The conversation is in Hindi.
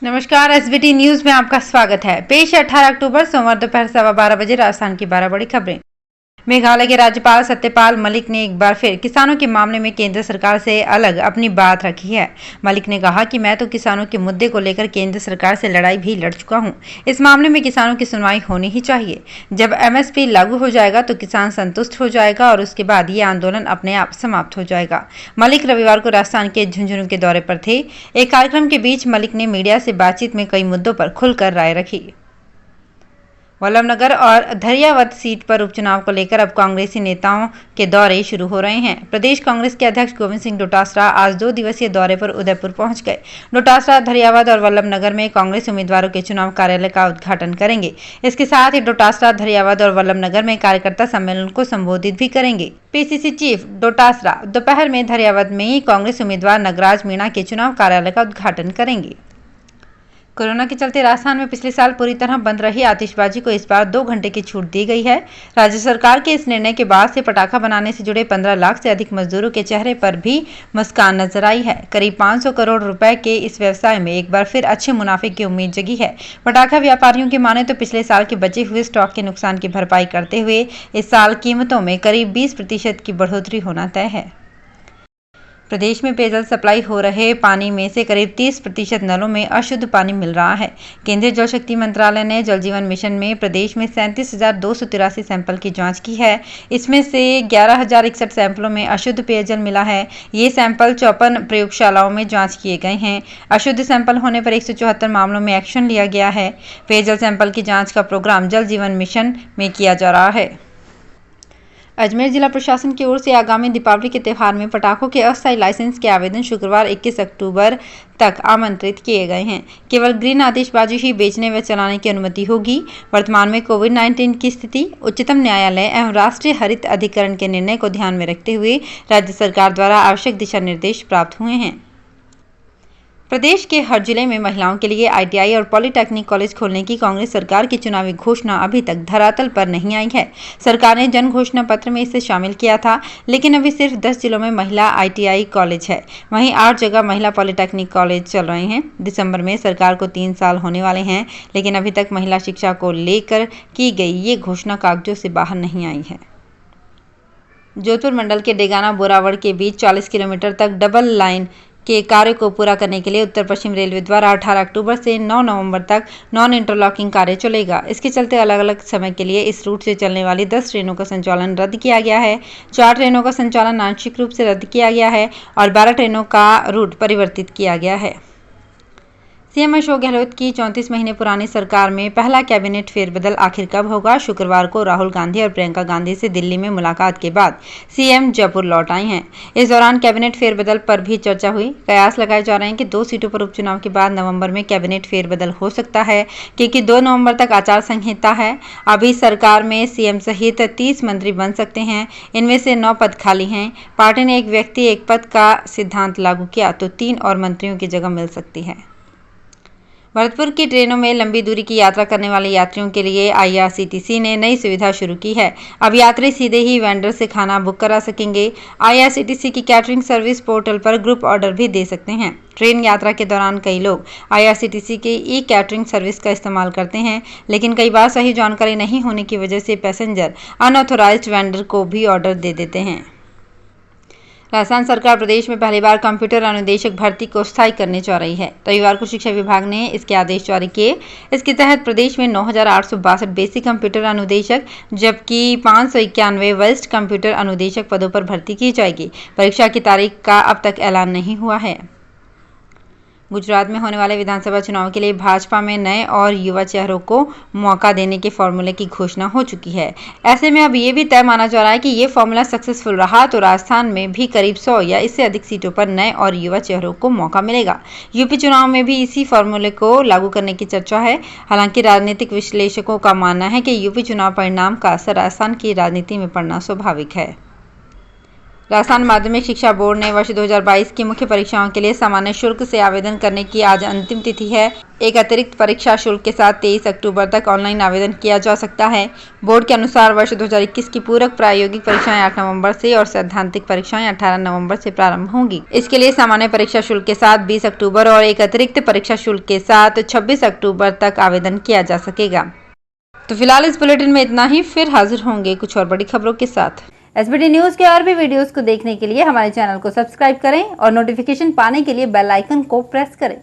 नमस्कार, एसबीटी न्यूज में आपका स्वागत है। पेश है 18 अक्टूबर सोमवार दोपहर 12:15 बजे राजस्थान की 12 बड़ी खबरें। मेघालय के राज्यपाल सत्यपाल मलिक ने एक बार फिर किसानों के मामले में केंद्र सरकार से अलग अपनी बात रखी है। मलिक ने कहा कि मैं तो किसानों के मुद्दे को लेकर केंद्र सरकार से लड़ाई भी लड़ चुका हूं। इस मामले में किसानों की सुनवाई होनी ही चाहिए। जब एमएसपी लागू हो जाएगा तो किसान संतुष्ट हो जाएगा और उसके बाद ये आंदोलन अपने आप समाप्त हो जाएगा। मलिक रविवार को राजस्थान के झुंझुनू के दौरे पर थे। एक कार्यक्रम के बीच मलिक ने मीडिया से बातचीत में कई मुद्दों पर खुलकर राय रखी। वल्लभनगर और धैर्यावद सीट पर उपचुनाव को लेकर अब कांग्रेसी नेताओं के दौरे शुरू हो रहे हैं। प्रदेश कांग्रेस के अध्यक्ष गोविंद सिंह डोटासरा आज 2 दिवसीय दौरे पर उदयपुर पहुंच गए। डोटासरा धैर्यावद और वल्लभनगर में कांग्रेस उम्मीदवारों के चुनाव कार्यालय का उद्घाटन करेंगे। इसके साथ ही डोटासरा धैर्यावद और वल्लभनगर में कार्यकर्ता सम्मेलन को संबोधित भी करेंगे। पीसीसी चीफ डोटासरा दोपहर में धैर्यावद में कांग्रेस उम्मीदवार नगराज मीणा के चुनाव कार्यालय का उद्घाटन करेंगे। कोरोना के चलते राजस्थान में पिछले साल पूरी तरह बंद रही आतिशबाजी को इस बार 2 घंटे की छूट दी गई है। राज्य सरकार के इस निर्णय के बाद से पटाखा बनाने से जुड़े 15 लाख से अधिक मजदूरों के चेहरे पर भी मुस्कान नजर आई है। करीब 500 करोड़ रुपए के इस व्यवसाय में एक बार फिर अच्छे मुनाफे की उम्मीद जगी है। पटाखा व्यापारियों की माने तो पिछले साल के बचे हुए स्टॉक के नुकसान की भरपाई करते हुए इस साल कीमतों में करीब 20% की बढ़ोतरी होना तय है। प्रदेश में पेयजल सप्लाई हो रहे पानी में से करीब 30% नलों में अशुद्ध पानी मिल रहा है। केंद्रीय जल शक्ति मंत्रालय ने जल जीवन मिशन में प्रदेश में 37,283 सैंपल की जांच की है। इसमें से 11,061 सैंपलों में अशुद्ध पेयजल मिला है। ये सैंपल 54 प्रयोगशालाओं में जांच किए गए हैं। अशुद्ध सैंपल होने पर 174 मामलों में एक्शन लिया गया है। पेयजल सैंपल की जाँच का प्रोग्राम जल जीवन मिशन में किया जा रहा है। अजमेर जिला प्रशासन की ओर से आगामी दीपावली के त्यौहार में पटाखों के अस्थायी लाइसेंस के आवेदन शुक्रवार 21 अक्टूबर तक आमंत्रित किए गए हैं। केवल ग्रीन आतिशबाजी ही बेचने व चलाने की अनुमति होगी। वर्तमान में कोविड-19 की स्थिति, उच्चतम न्यायालय एवं राष्ट्रीय हरित अधिकरण के निर्णय को ध्यान में रखते हुए राज्य सरकार द्वारा आवश्यक दिशा निर्देश प्राप्त हुए हैं। प्रदेश के हर जिले में महिलाओं के लिए आईटीआई और पॉलिटेक्निक कॉलेज खोलने की कांग्रेस सरकार की चुनावी घोषणा अभी तक धरातल पर नहीं आई है। सरकार ने जन घोषणा पत्र में इसे शामिल किया था, लेकिन अभी सिर्फ 10 जिलों में महिला आईटीआई कॉलेज है। वहीं 8 जगह महिला पॉलिटेक्निक कॉलेज चल रहे हैं। दिसंबर में सरकार को 3 साल होने वाले हैं, लेकिन अभी तक महिला शिक्षा को लेकर की गई ये घोषणा कागजों से बाहर नहीं आई है। जोधपुर मंडल के डेगाना बोरावड़ के बीच 40 किलोमीटर तक डबल लाइन के कार्य को पूरा करने के लिए उत्तर पश्चिम रेलवे द्वारा 18 अक्टूबर से 9 नवंबर तक नॉन इंटरलॉकिंग कार्य चलेगा। इसके चलते अलग अलग समय के लिए इस रूट से चलने वाली 10 ट्रेनों का संचालन रद्द किया गया है। 4 ट्रेनों का संचालन आंशिक रूप से रद्द किया गया है और 12 ट्रेनों का रूट परिवर्तित किया गया है। सीएम अशोक गहलोत की 34 महीने पुरानी सरकार में पहला कैबिनेट फेरबदल आखिर कब होगा? शुक्रवार को राहुल गांधी और प्रियंका गांधी से दिल्ली में मुलाकात के बाद सीएम जयपुर लौट आई हैं। इस दौरान कैबिनेट फेरबदल पर भी चर्चा हुई। कयास लगाए जा रहे हैं कि 2 सीटों पर उपचुनाव के बाद नवंबर में कैबिनेट फेरबदल हो सकता है, क्योंकि 2 नवंबर तक आचार संहिता है। अभी सरकार में सीएम सहित 30 मंत्री बन सकते हैं। इनमें से 9 पद खाली हैं। पार्टी ने एक व्यक्ति एक पद का सिद्धांत लागू किया तो 3 और मंत्रियों की जगह मिल सकती है। भरतपुर की ट्रेनों में लंबी दूरी की यात्रा करने वाले यात्रियों के लिए आईआरसीटीसी ने नई सुविधा शुरू की है। अब यात्री सीधे ही वेंडर से खाना बुक करा सकेंगे। आईआरसीटीसी की कैटरिंग सर्विस पोर्टल पर ग्रुप ऑर्डर भी दे सकते हैं। ट्रेन यात्रा के दौरान कई लोग आईआरसीटीसी के ई कैटरिंग सर्विस का इस्तेमाल करते हैं, लेकिन कई बार सही जानकारी नहीं होने की वजह से पैसेंजर अनऑथोराइज्ड वेंडर को भी ऑर्डर दे देते हैं। राजस्थान सरकार प्रदेश में पहली बार कंप्यूटर अनुदेशक भर्ती को स्थायी करने जा रही है। रविवार को शिक्षा विभाग ने इसके आदेश जारी किए। इसके तहत प्रदेश में 9,862 बेसिक कंप्यूटर अनुदेशक जबकि 591 वरिष्ठ कंप्यूटर अनुदेशक पदों पर भर्ती की जाएगी। परीक्षा की तारीख का अब तक ऐलान नहीं हुआ है। गुजरात में होने वाले विधानसभा चुनाव के लिए भाजपा में नए और युवा चेहरों को मौका देने के फॉर्मूले की घोषणा हो चुकी है। ऐसे में अब ये भी तय माना जा रहा है कि ये फॉर्मूला सक्सेसफुल रहा तो राजस्थान में भी करीब 100 या इससे अधिक सीटों पर नए और युवा चेहरों को मौका मिलेगा। यूपी चुनाव में भी इसी फॉर्मूले को लागू करने की चर्चा है। हालांकि राजनीतिक विश्लेषकों का मानना है कि यूपी चुनाव परिणाम का असर राजस्थान की राजनीति में पड़ना स्वाभाविक है। राजस्थान माध्यमिक शिक्षा बोर्ड ने वर्ष 2022 की मुख्य परीक्षाओं के लिए सामान्य शुल्क से आवेदन करने की आज अंतिम तिथि है। एक अतिरिक्त परीक्षा शुल्क के साथ 23 अक्टूबर तक ऑनलाइन आवेदन किया जा सकता है। बोर्ड के अनुसार वर्ष 2021 की पूरक प्रायोगिक परीक्षाएं 8 नवंबर से और सैद्धांतिक परीक्षाएं 18 नवंबर से प्रारंभ होंगी। इसके लिए सामान्य परीक्षा शुल्क के साथ 20 अक्टूबर और एक अतिरिक्त परीक्षा शुल्क के साथ 26 अक्टूबर तक आवेदन किया जा सकेगा। तो फिलहाल इस बुलेटिन में इतना ही, फिर हाजिर होंगे कुछ और बड़ी खबरों के साथ। एसबीटी न्यूज के और भी वीडियोस को देखने के लिए हमारे चैनल को सब्सक्राइब करें और नोटिफिकेशन पाने के लिए बेल आइकन को प्रेस करें।